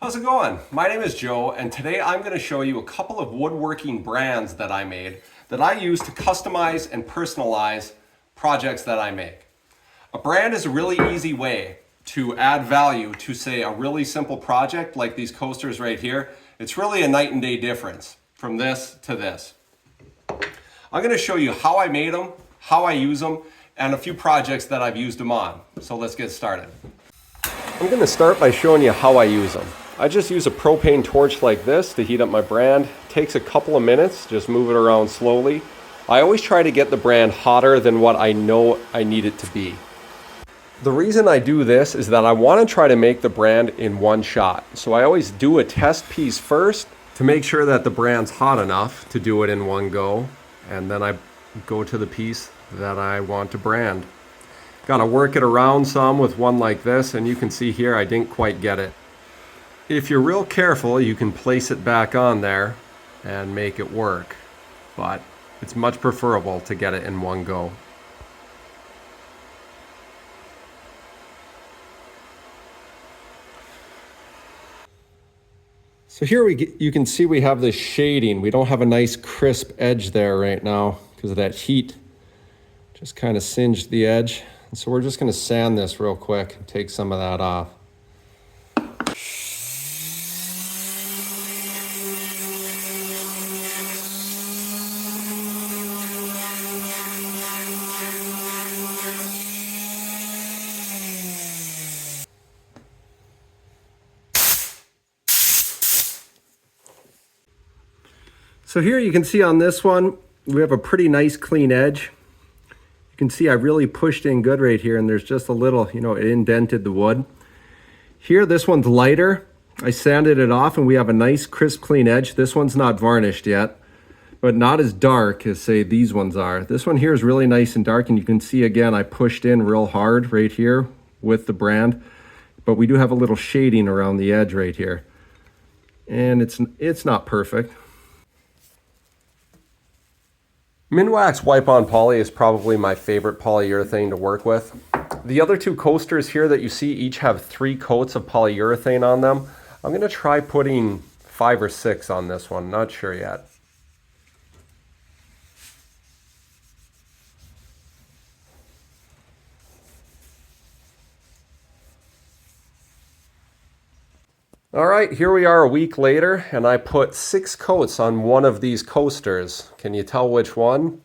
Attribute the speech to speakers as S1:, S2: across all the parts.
S1: How's it going? My name is Joe, and today I'm going to show you a couple of woodworking brands that I made that I use to customize and personalize projects that I make. A brand is a really easy way to add value to, say, a really simple project like these coasters right here. It's really a night and day difference from this to this. I'm going to show you how I made them, how I use them, and a few projects that I've used them on. So let's get started. I'm going to start by showing you how I use them. I just use a propane torch like this to heat up my brand. It takes a couple of minutes, just move it around slowly. I always try to get the brand hotter than what I know I need it to be. The reason I do this is that I want to try to make the brand in one shot. So I always do a test piece first to make sure that the brand's hot enough to do it in one go. And then I go to the piece that I want to brand. Got to work it around some with one like this, and you can see here I didn't quite get it. If you're real careful, you can place it back on there and make it work, but it's much preferable to get it in one go. So here you can see we have this shading. We don't have a nice crisp edge there right now because of that heat. Just kind of singed the edge. And so we're just going to sand this real quick and take some of that off. So here you can see on this one, we have a pretty nice clean edge. You can see I really pushed in good right here, and there's just a little, it indented the wood. Here, this one's lighter. I sanded it off and we have a nice crisp clean edge. This one's not varnished yet, but not as dark as say these ones are. This one here is really nice and dark, and you can see again, I pushed in real hard right here with the brand, but we do have a little shading around the edge right here. And it's not perfect. Minwax Wipe-On Poly is probably my favorite polyurethane to work with. The other two coasters here that you see each have 3 coats of polyurethane on them. I'm going to try putting 5 or 6 on this one, not sure yet. All right, here we are a week later, and I put 6 coats on one of these coasters. Can you tell which one?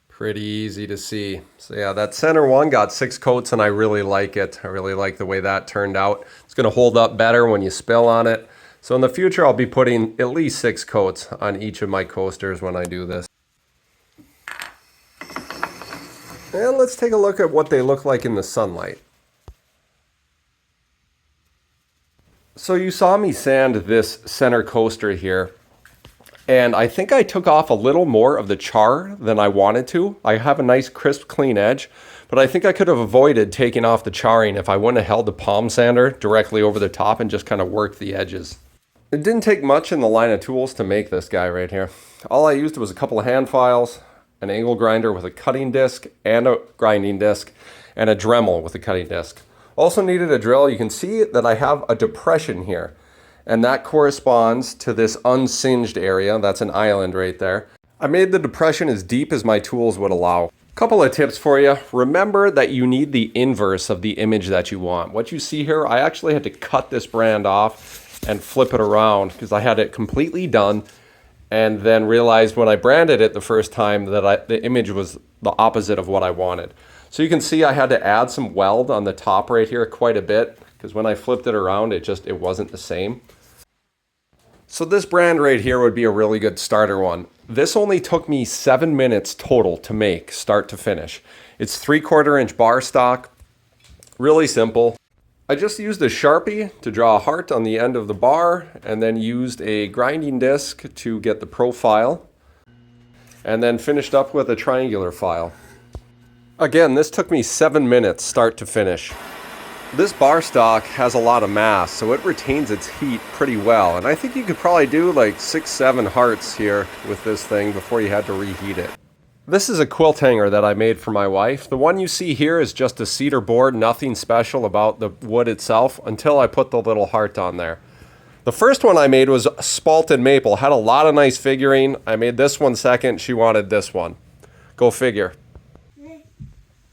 S1: Pretty easy to see. So yeah, that center one got 6 coats, and I really like it. I really like the way that turned out. It's going to hold up better when you spill on it. So in the future, I'll be putting at least 6 coats on each of my coasters when I do this. And let's take a look at what they look like in the sunlight. So you saw me sand this center coaster here, and I think I took off a little more of the char than I wanted to. I have a nice crisp clean edge, but I think I could have avoided taking off the charring if I wouldn't have held the palm sander directly over the top and just kind of worked the edges. It didn't take much in the line of tools to make this guy right here. All I used was a couple of hand files, an angle grinder with a cutting disc and a grinding disc, and a Dremel with a cutting disc. Also needed a drill. You can see that I have a depression here, and that corresponds to this unsinged area. That's an island right there. I made the depression as deep as my tools would allow. Couple of tips for you. Remember that you need the inverse of the image that you want. What you see here, I actually had to cut this brand off and flip it around because I had it completely done, and then realized when I branded it the first time that the image was the opposite of what I wanted. So you can see I had to add some weld on the top right here quite a bit, because when I flipped it around, it wasn't the same. So this brand right here would be a really good starter one. This only took me 7 minutes total to make, start to finish. It's 3/4 inch bar stock, really simple. I just used a Sharpie to draw a heart on the end of the bar, and then used a grinding disc to get the profile, and then finished up with a triangular file. Again, this took me 7 minutes start to finish. This bar stock has a lot of mass, so it retains its heat pretty well, and I think you could probably do like 6-7 hearts here with this thing before you had to reheat it. This is a quilt hanger that I made for my wife. The one you see here is just a cedar board, nothing special about the wood itself until I put the little heart on there. The first one I made was spalted maple, had a lot of nice figuring. I made this one second, she wanted this one. Go figure.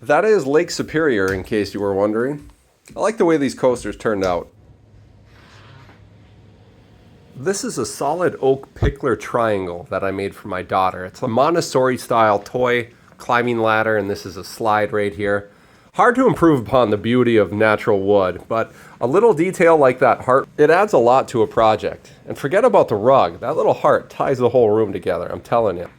S1: That is Lake Superior, in case you were wondering. I like the way these coasters turned out. This is a solid oak pickler triangle that I made for my daughter. It's a Montessori style toy climbing ladder, and this is a slide right here. Hard to improve upon the beauty of natural wood, but a little detail like that heart, it adds a lot to a project. And forget about the rug. That little heart ties the whole room together, I'm telling you.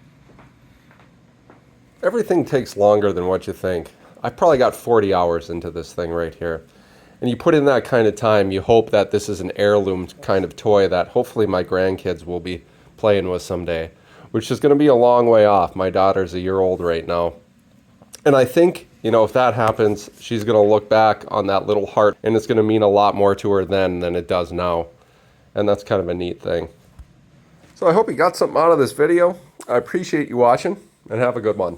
S1: Everything takes longer than what you think. I probably got 40 hours into this thing right here. And you put in that kind of time, you hope that this is an heirloom kind of toy that hopefully my grandkids will be playing with someday, which is going to be a long way off. My daughter's a year old right now. And I think, you know, if that happens, she's going to look back on that little heart and it's going to mean a lot more to her then than it does now. And that's kind of a neat thing. So I hope you got something out of this video. I appreciate you watching and have a good one.